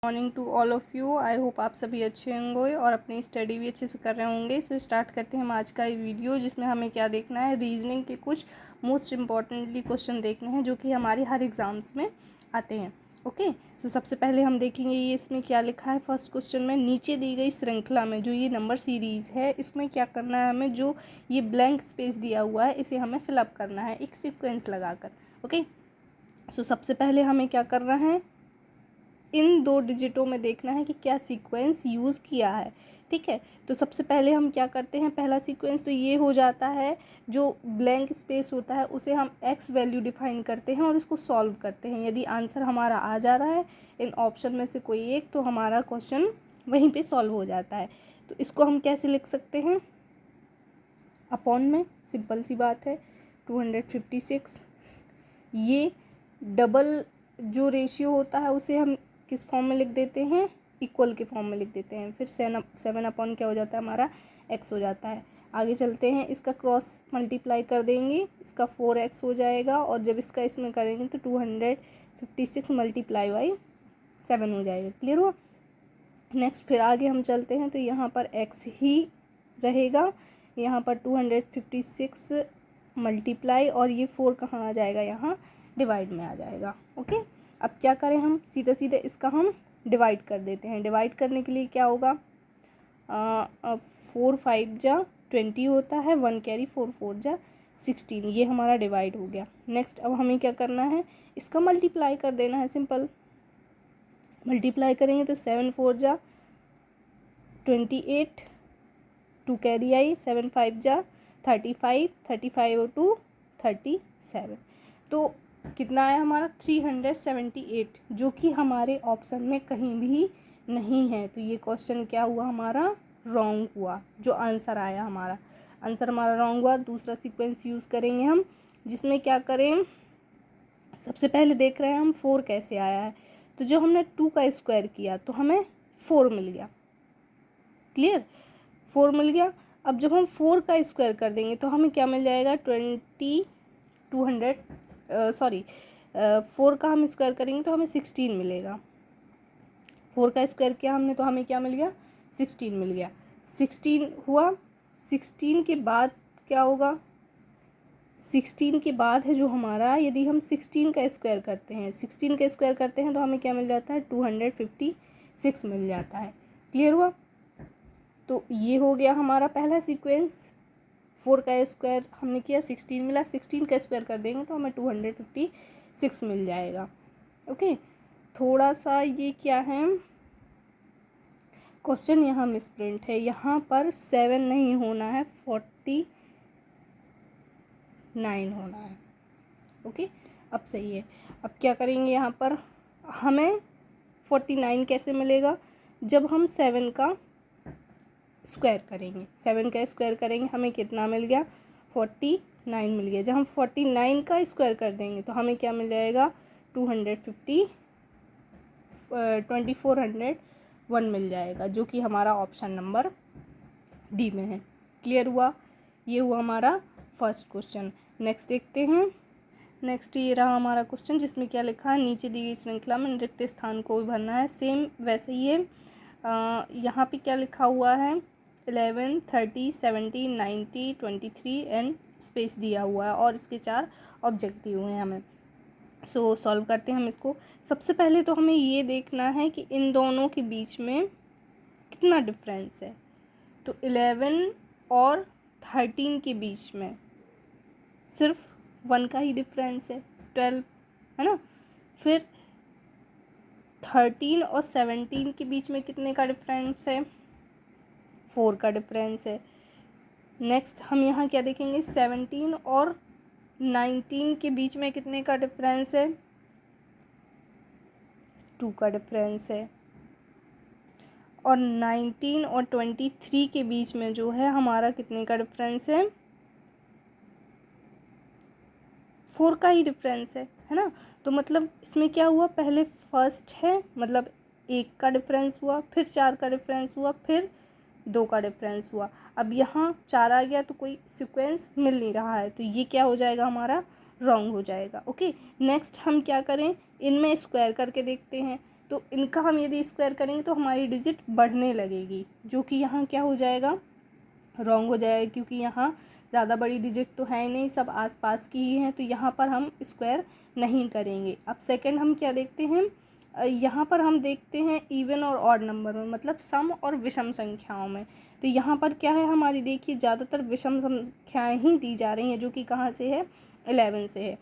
Morning to all of you. I hope आप सभी अच्छे होंगे और अपनी स्टडी भी अच्छे से कर रहे होंगे। सो स्टार्ट करते हैं हम आज का ये वीडियो, जिसमें हमें क्या देखना है, रीजनिंग के कुछ मोस्ट इम्पॉर्टेंटली क्वेश्चन देखने हैं जो कि हमारे हर एग्ज़ाम्स में आते हैं। ओके, सो सबसे पहले हम देखेंगे ये इसमें क्या लिखा है। फर्स्ट क्वेश्चन में नीचे दी गई श्रृंखला में जो ये नंबर सीरीज़ है, इसमें क्या करना है हमें, जो ये ब्लैंक स्पेस दिया हुआ है इसे हमें फिलअप करना है एक सीक्वेंस लगाकर। ओके, सो सबसे पहले हमें क्या करना है, इन दो डिजिटों में देखना है कि क्या सीक्वेंस यूज़ किया है। ठीक है, तो सबसे पहले हम क्या करते हैं, पहला सीक्वेंस तो ये हो जाता है, जो ब्लैंक स्पेस होता है उसे हम एक्स वैल्यू डिफाइन करते हैं और इसको सॉल्व करते हैं। यदि आंसर हमारा आ जा रहा है इन ऑप्शन में से कोई एक, तो हमारा क्वेश्चन वहीं पे सॉल्व हो जाता है। तो इसको हम कैसे लिख सकते हैं, अपॉन में, सिंपल सी बात है, 256। ये डबल जो रेशियो होता है उसे हम किस फॉर्म में लिख देते हैं, इक्वल के फॉर्म में लिख देते हैं। फिर 7 अपॉन क्या हो जाता है हमारा, एक्स हो जाता है। आगे चलते हैं, इसका क्रॉस मल्टीप्लाई कर देंगे, इसका 4x हो जाएगा, और जब इसका इसमें करेंगे तो 256 मल्टीप्लाई बाई 7 हो जाएगा। क्लियर हुआ। नेक्स्ट फिर आगे हम चलते हैं, तो यहाँ पर x ही रहेगा, यहाँ पर 256 मल्टीप्लाई, और ये 4 कहाँ आ जाएगा, यहाँ डिवाइड में आ जाएगा। ओके, अब क्या करें, हम सीधे सीधे इसका हम डिवाइड कर देते हैं। डिवाइड करने के लिए क्या होगा, 4 5 जा 20 होता है, 1 कैरी, 4 4 जा 16, ये हमारा डिवाइड हो गया। नेक्स्ट अब हमें क्या करना है, इसका मल्टीप्लाई कर देना है। सिंपल मल्टीप्लाई करेंगे तो 7 4 जा 28, 2 कैरी आई, 7 5 जा 35, 35 और 2 37, तो कितना आया हमारा 378, जो कि हमारे ऑप्शन में कहीं भी नहीं है। तो ये क्वेश्चन क्या हुआ हमारा, रॉन्ग हुआ। जो आंसर आया हमारा, आंसर हमारा रॉन्ग हुआ। दूसरा सीक्वेंस यूज़ करेंगे हम, जिसमें क्या करें, सबसे पहले देख रहे हैं हम 4 कैसे आया है। तो जो हमने 2 का स्क्वायर किया तो हमें 4 मिल गया। क्लियर, 4 मिल गया। अब जब हम 4 का स्क्वायर कर देंगे तो हमें क्या मिल जाएगा, 4 का हम स्क्वायर करेंगे तो हमें 16 मिलेगा। 4 का स्क्वायर किया हमने तो हमें क्या मिल गया, 16 मिल गया। 16 हुआ। 16 के बाद क्या होगा, 16 के बाद है जो हमारा, यदि हम 16 का स्क्वायर करते हैं, 16 का स्क्वायर करते हैं तो हमें क्या मिल जाता है, 256 मिल जाता है। क्लियर हुआ। तो ये हो गया हमारा पहला सीक्वेंस। 4 का स्क्वायर हमने किया, 16 मिला, 16 का स्क्वायर कर देंगे तो हमें 256 मिल जाएगा। ओके, थोड़ा सा ये क्या है, क्वेश्चन यहाँ मिसप्रिंट है, यहाँ पर 7 नहीं होना है, 49 होना है। ओके, अब सही है। अब क्या करेंगे, यहाँ पर हमें 49 कैसे मिलेगा, जब हम 7 का स्क्वायर करेंगे। 7 का स्क्वायर करेंगे हमें कितना मिल गया, 49 मिल गया। जब हम 49 का स्क्वायर कर देंगे तो हमें क्या मिल जाएगा, 2401 मिल जाएगा, जो कि हमारा ऑप्शन नंबर डी में है। क्लियर हुआ। ये हुआ हमारा फर्स्ट क्वेश्चन। नेक्स्ट देखते हैं। नेक्स्ट ये रहा हमारा क्वेश्चन, जिसमें क्या लिखा है, नीचे दी गई श्रृंखला में रिक्त स्थान को भरना है। सेम वैसे ही है। यहाँ पे क्या लिखा हुआ है, 11 30 70 90 23 एंड स्पेस दिया हुआ है, और इसके 4 ऑब्जेक्ट दिए हुए हैं हमें। सो सॉल्व करते हैं हम इसको। सबसे पहले तो हमें ये देखना है कि इन दोनों के बीच में कितना डिफरेंस है। तो 11 और 13 के बीच में सिर्फ 1 का ही डिफरेंस है, 12 है ना। फिर 13 और 17 के बीच में कितने का डिफरेंस है, 4 का डिफरेंस है। नेक्स्ट हम यहाँ क्या देखेंगे, 17 और 19 के बीच में कितने का डिफरेंस है, 2 का डिफरेंस है। और 19 और 23 के बीच में जो है हमारा कितने का डिफरेंस है, 4 का ही डिफरेंस है ना। तो मतलब इसमें क्या हुआ, पहले फर्स्ट है, मतलब 1 का डिफरेंस हुआ, फिर 4 का डिफरेंस हुआ, फिर 2 का डिफरेंस हुआ। अब यहाँ 4 आ गया तो कोई सीक्वेंस मिल नहीं रहा है, तो ये क्या हो जाएगा हमारा, रॉन्ग हो जाएगा। ओके, नेक्स्ट हम क्या करें, इनमें स्क्वायर करके देखते हैं। तो इनका हम यदि स्क्वायर करेंगे तो हमारी डिजिट बढ़ने लगेगी, जो कि यहाँ क्या हो जाएगा, रॉन्ग हो जाएगा, क्योंकि यहाँ ज़्यादा बड़ी डिजिट तो है नहीं, सब आसपास की ही हैं, तो यहाँ पर हम स्क्वायर नहीं करेंगे। अब सेकंड हम क्या देखते हैं, यहाँ पर हम देखते हैं इवन और ऑड नंबर में, मतलब सम और विषम संख्याओं में। तो यहाँ पर क्या है हमारी, देखिए ज़्यादातर विषम संख्याएँ ही दी जा रही हैं, जो कि कहाँ से है, 11 से है।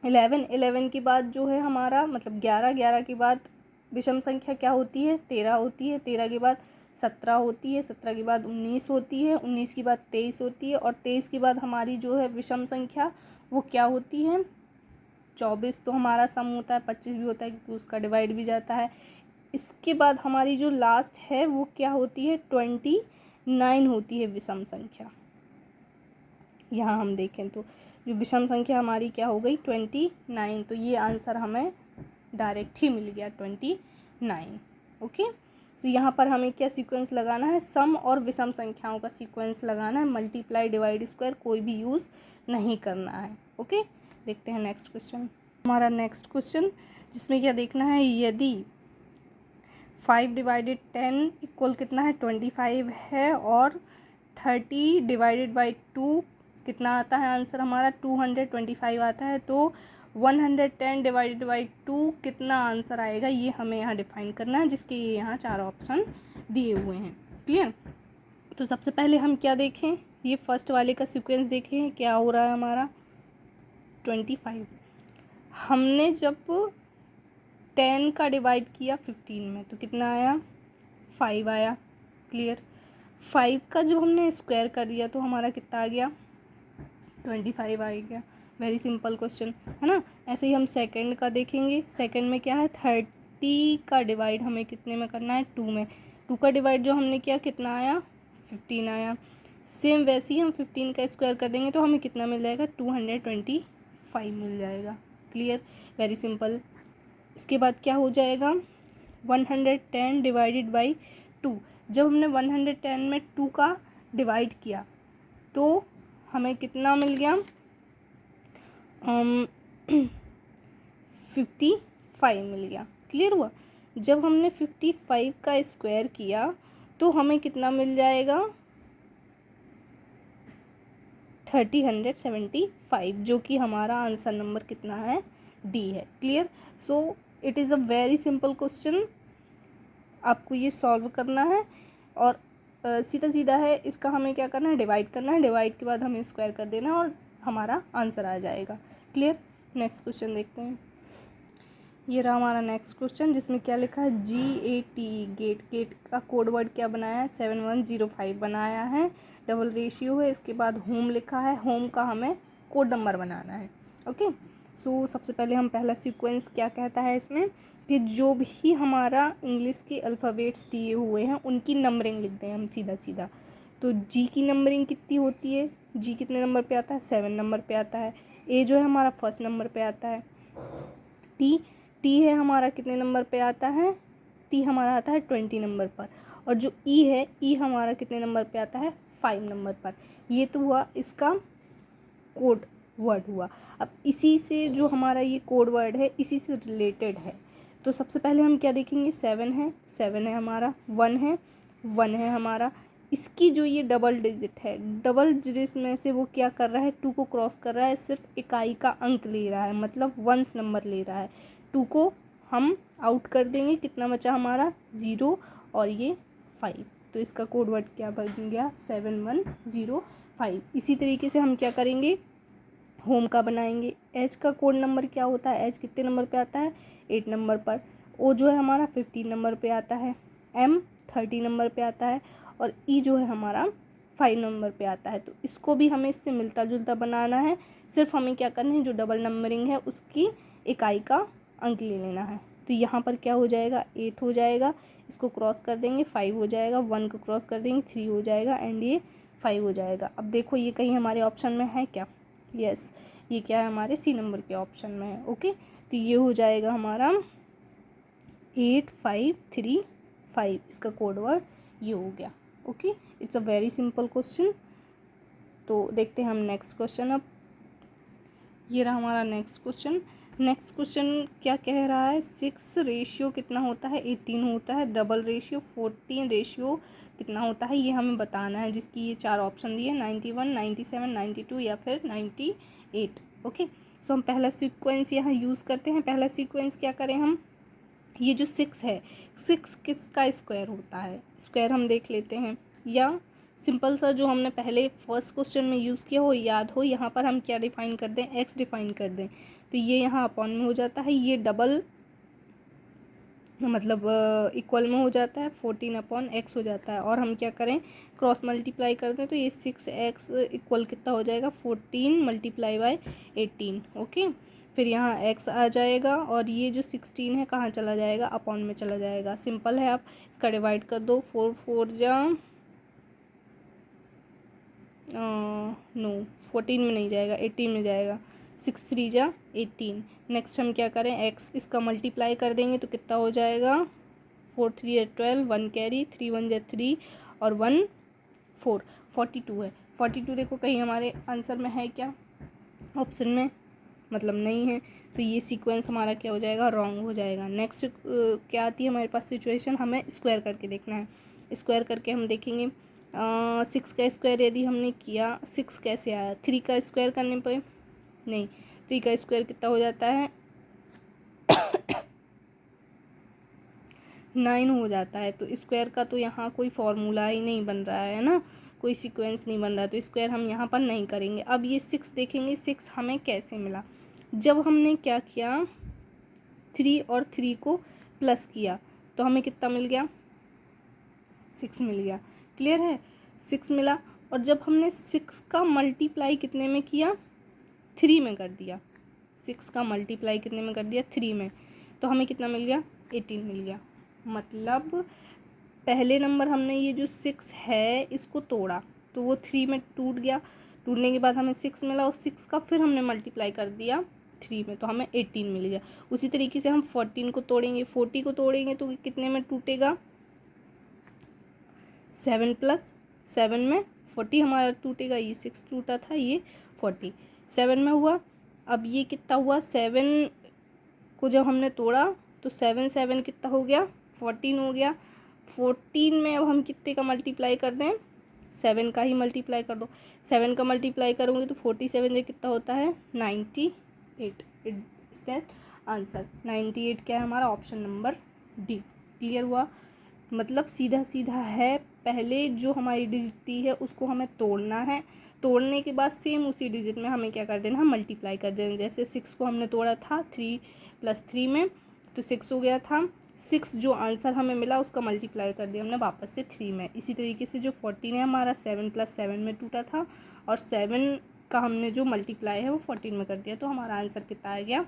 11 के बाद जो है हमारा मतलब 11 के बाद विषम संख्या क्या होती है, 13 होती है। 13 के बाद 17 होती है। 17 के बाद 19 होती है। 19 के बाद 23 होती है। और 23 के बाद हमारी जो है विषम संख्या वो क्या होती है, 24 तो हमारा सम होता है, 25 भी होता है क्योंकि उसका डिवाइड भी जाता है। इसके बाद हमारी जो लास्ट है वो क्या होती है, 29 होती है विषम संख्या। यहाँ हम देखें तो जो विषम संख्या हमारी क्या हो गई, 29। तो ये आंसर हमें डायरेक्ट ही मिल गया, 29। ओके, तो यहाँ पर हमें क्या सीक्वेंस लगाना है, सम और विषम संख्याओं का सीक्वेंस लगाना है, मल्टीप्लाई डिवाइड स्क्वायर कोई भी यूज़ नहीं करना है। ओके, देखते हैं नेक्स्ट क्वेश्चन। हमारा नेक्स्ट क्वेश्चन जिसमें क्या देखना है, यदि 5 डिवाइडेड 10 इक्वल कितना है, 25 है, और 30 डिवाइडेड बाई 2 कितना आता है आंसर हमारा, 225 आता है। तो 110 डिवाइडेड बाई 2 कितना आंसर आएगा, ये हमें यहाँ डिफाइन करना है, जिसके ये यहाँ 4 ऑप्शन दिए हुए हैं। क्लियर, तो सबसे पहले हम क्या देखें, ये फर्स्ट वाले का सीक्वेंस देखें, क्या हो रहा है हमारा, 25 हमने जब 10 का डिवाइड किया 15 में तो कितना आया, 5 आया। क्लियर, 5 का जब हमने स्क्वायर कर दिया तो हमारा कितना आ गया, 25 आ गया। वेरी सिंपल क्वेश्चन है ना। ऐसे ही हम सेकंड का देखेंगे, सेकंड में क्या है, 30 का डिवाइड हमें कितने में करना है, 2 में। 2 का डिवाइड जो हमने किया कितना आया, 15 आया। सेम वैसे ही हम 15 का स्क्वायर कर देंगे तो हमें कितना मिल जाएगा, 225 मिल जाएगा। Clear, very simple. इसके बाद क्या हो जाएगा, 110 डिवाइडेड बाई 2, जब हमने 110 में 2 का डिवाइड किया तो हमें कितना मिल गया, 55 मिल गया। क्लियर हुआ, जब हमने 55 का स्क्वायर किया तो हमें कितना मिल जाएगा, 375, जो कि हमारा आंसर नंबर कितना है, डी है। Clear, so it is a very simple question, आपको ये सॉल्व करना है और सीधा सीधा है। इसका हमें क्या करना है, डिवाइड करना है, डिवाइड के बाद हमें स्क्वायर कर देना है और हमारा आंसर आ जाएगा। क्लियर, नेक्स्ट क्वेश्चन देखते हैं। ये रहा हमारा नेक्स्ट क्वेश्चन, जिसमें क्या लिखा है, GATE, गेट। गेट का कोड वर्ड क्या बनाया है, 7105 बनाया है, डबल रेशियो है। इसके बाद होम लिखा है, होम का हमें कोड नंबर बनाना है। ओके, सो सबसे पहले हम पहला सीक्वेंस क्या कहता है इसमें, कि जो भी हमारा इंग्लिश के अल्फ़ाबेट्स दिए हुए हैं उनकी नंबरिंग लिख दें हम सीधा सीधा। तो जी की नंबरिंग कितनी होती है, जी कितने नंबर पे आता है, 7 नंबर पे आता है। ए जो है हमारा फर्स्ट नंबर पे आता है। टी है हमारा कितने नंबर पे आता है, टी हमारा आता है 20 नंबर पर। और जो ई है, ई हमारा कितने नंबर पे आता है, 5 नंबर पर। ये तो हुआ इसका कोड वर्ड हुआ। अब इसी से जो हमारा ये कोड वर्ड है इसी से रिलेटेड है। तो सबसे पहले हम क्या देखेंगे, 7 है हमारा, 1 है हमारा। इसकी जो ये डबल डिजिट है, डबल डिजिट में से वो क्या कर रहा है, 2 को क्रॉस कर रहा है, सिर्फ इकाई का अंक ले रहा है, मतलब 1 नंबर ले रहा है। 2 को हम आउट कर देंगे, कितना बचा हमारा, 0 और ये 5। तो इसका कोड वर्ड क्या बन गया, 7105। इसी तरीके से हम क्या करेंगे, होम का बनाएंगे। एच का कोड नंबर क्या होता है, एच कितने नंबर पे आता है, 8 नंबर पर। ओ जो है हमारा 15 नंबर पे आता है। एम 30 नंबर पे आता है। और ई जो है हमारा 5 नंबर पे आता है। तो इसको भी हमें इससे मिलता जुलता बनाना है, सिर्फ हमें क्या करना है, जो डबल नंबरिंग है उसकी इकाई का अंक ले लेना है। तो यहाँ पर क्या हो जाएगा, 8 हो जाएगा, इसको क्रॉस कर देंगे 5 हो जाएगा, 1 को क्रॉस कर देंगे 3 हो जाएगा, एंड ये 5 हो जाएगा। अब देखो ये कहीं हमारे ऑप्शन में है क्या, यस, ये क्या है, हमारे सी नंबर के ऑप्शन में है। ओके, तो ये हो जाएगा हमारा 8535, इसका कोड वर्ड ये हो गया। Okay, it's a very simple question. तो देखते हैं हम नेक्स्ट क्वेश्चन। अब ये रहा हमारा नेक्स्ट क्वेश्चन, नेक्स्ट क्वेश्चन क्या कह रहा है, 6 रेशियो कितना होता है, 18 होता है। डबल रेशियो 14 रेशियो कितना होता है, ये हमें बताना है, जिसकी ये 4 ऑप्शन दिए, 91, 97, 92 या फिर 98। ओके, सो हम पहला सीक्वेंस यहाँ यूज़ करते हैं। पहला सीक्वेंस क्या करें हम, ये जो 6 है, 6 किसका स्क्वायर होता है, स्क्वायर हम देख लेते हैं, या सिंपल सा जो हमने पहले फर्स्ट क्वेश्चन में यूज़ किया हो याद हो, यहाँ पर हम क्या डिफाइन कर दें, एक्स डिफाइन कर दें, तो ये यहाँ अपॉन में हो जाता है, ये डबल मतलब इक्वल में हो जाता है, 14/x हो जाता है। और हम क्या करें, क्रॉस मल्टीप्लाई कर दें, तो ये 6x इक्वल कितना हो जाएगा, 14 × 18। ओके, फिर यहाँ x आ जाएगा और ये जो 16 है कहाँ चला जाएगा, अपॉन में चला जाएगा। सिंपल है, आप इसका डिवाइड कर दो, 4 4 जा नो 14 में नहीं जाएगा, 18 में जाएगा, 6 3 जा 18। नेक्स्ट हम क्या करें, x इसका मल्टीप्लाई कर देंगे तो कितना हो जाएगा, 4 3 या 12, 1 कैरी, 3 1 जा 3 और 1 4, 42 है। 42 देखो कहीं हमारे आंसर में है क्या, ऑप्शन में मतलब नहीं है, तो ये सीक्वेंस हमारा क्या हो जाएगा, रॉन्ग हो जाएगा। नेक्स्ट क्या आती है हमारे पास सिचुएशन, हमें स्क्वायर करके देखना है। स्क्वायर करके हम देखेंगे 6 का स्क्वायर यदि हमने किया, 6 कैसे आया, 3 का स्क्वायर करने पर नहीं, 3 का स्क्वायर कितना हो जाता है 9 हो जाता है। तो स्क्वायर का तो यहाँ कोई फॉर्मूला ही नहीं बन रहा है ना, कोई सीक्वेंस नहीं बन रहा है, तो स्क्वायर हम यहाँ पर नहीं करेंगे। अब ये 6 देखेंगे, 6 हमें कैसे मिला, जब हमने क्या किया 3 और 3 को प्लस किया तो हमें कितना मिल गया, 6 मिल गया। क्लियर है, 6 मिला। और जब हमने 6 का मल्टीप्लाई कितने में किया, 3 में कर दिया, 6 का मल्टीप्लाई कितने में कर दिया, 3 में, तो हमें कितना मिल गया, 18 मिल गया। मतलब पहले नंबर हमने ये जो 6 है इसको तोड़ा तो वो 3 में टूट गया, टूटने के बाद हमें 6 मिला और 6 का फिर हमने मल्टीप्लाई कर दिया 3 में तो हमें 18 मिल गया। उसी तरीके से हम 14 को तोड़ेंगे, 40 को तोड़ेंगे तो कितने में टूटेगा, 7 + 7 में 40 हमारा टूटेगा, ये 6 टूटा था, ये 40 7 में हुआ। अब ये कितना हुआ, 7 को जब हमने तोड़ा तो 7 7 कितना हो गया, 14 हो गया। 14 में अब हम कितने का मल्टीप्लाई कर दें, 7 का ही मल्टीप्लाई कर दो, 7 का मल्टीप्लाई करूँगी तो 47 में कितना होता है, 98। इज दैट आंसर, 98 क्या है हमारा, ऑप्शन नंबर डी। क्लियर हुआ, मतलब सीधा सीधा है, पहले जो हमारी डिजिट दी है उसको हमें तोड़ना है, तोड़ने के बाद सेम उसी डिजिट में हमें क्या कर देना है, मल्टीप्लाई कर देना। जैसे 6 को हमने तोड़ा था 3 + 3 में तो 6 हो गया था, 6 जो आंसर हमें मिला उसका मल्टीप्लाई कर दिया हमने वापस से 3 में। इसी तरीके से जो 14 है हमारा 7 + 7 में टूटा था और 7 का हमने जो मल्टीप्लाई है वो 14 में कर दिया, तो हमारा आंसर कितना आ गया,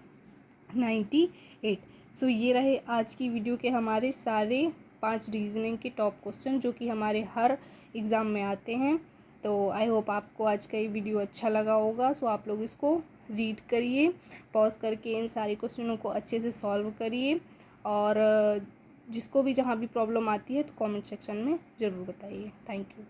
98। सो ये रहे आज की वीडियो के हमारे सारे 5 रीजनिंग के टॉप क्वेश्चन जो कि हमारे हर एग्ज़ाम में आते हैं। तो आई होप आपको आज का ये वीडियो अच्छा लगा होगा। सो आप लोग इसको रीड करिए, पॉज करके इन सारे क्वेश्चनों को अच्छे से सॉल्व करिए और जिसको भी जहाँ भी प्रॉब्लम आती है तो कमेंट सेक्शन में ज़रूर बताइए। Thank you.